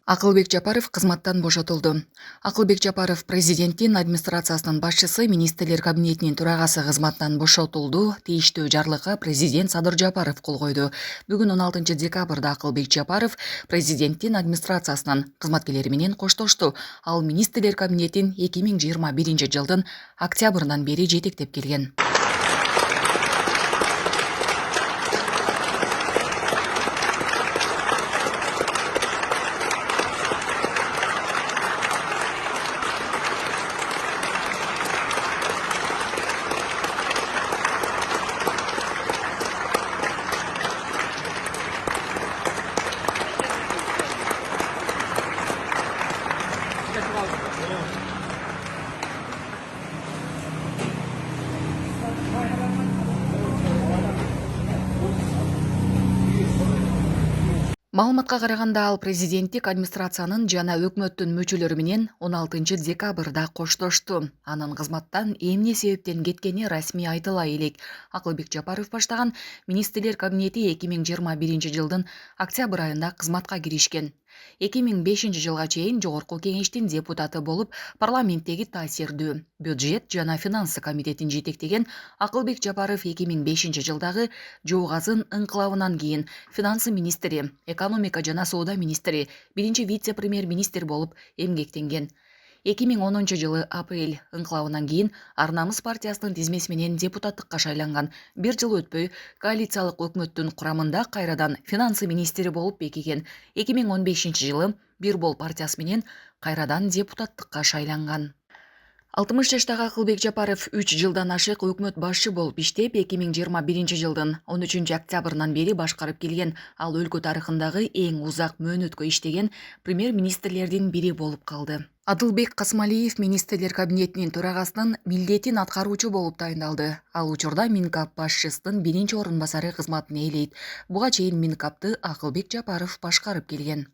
Акылбек Жапаров кызматтан бошотулду. Акылбек Жапаров президенттин администрациясынын башчысы, министрлер кабинетинин төрагасы кызматтан бошотулду. Тийиштүү жарлыкка президент Садыр Жапаров кол койду. Бүгүн 16 декабрда Акылбек Жапаров президенттин администрациясынын кызматкерлери менен коштошту. Ал министрлер кабинетин 2021 жылдын октябрынан бери жетектеп келген. Маалыматка караганда, ал президенттик администрациянын жана өкмөттүн мүчөлөрү менен 16 декабрда коштошту. Анын кызматтан эмне себептен кеткени расмий айтыла элек. Акылбек Жапаров баштаган министрлер кабинети 2021 жылдын октябрь айында кызматка киришкен. 2005 жылга чейин Жогорку кеңештин депутаты болуп, парламенттеги таасирдүү бюджет жана финансы комитетин жетектеген Акылбек Жапаров 2005 жылдагы Жоо Казын ыңкылабынан кийин финансы министри, экономика жана соода министри, биринчи вице-премьер-министр болуп эмгектенген. 2010 жылы апрель ыңкылабынан кийин Ар Намыс партиясынын тизмеси менен депутаттыкка шайланган. Бир жыл өтпөй коалициялык өкмөттүн курамында кайрадан финансы министри болуп бекиген. 2015 жылы Бир Бол партиясы менен кайрадан депутаттыкка шайланган. 60 жаштагы Акылбек Жапаров 3 жылдан ашык өкмөт башчы болуп иштеп, 2021 жылдын 13 октябрынан бери башкарып келген. Ал өлкө тарыхындагы эң узак мөөнөткө иштеген премьер-министрлердин бири болуп калды. Адылбек Касмалиев министрлер кабинетинин төрагасынын милдетин аткаруучу болуп тайындалды. Ал учурда Минкап башчысынын биринчи орун басары кызматын ээлейт. Буга чейин Минкапты Акылбек Жапаров башкарып келген.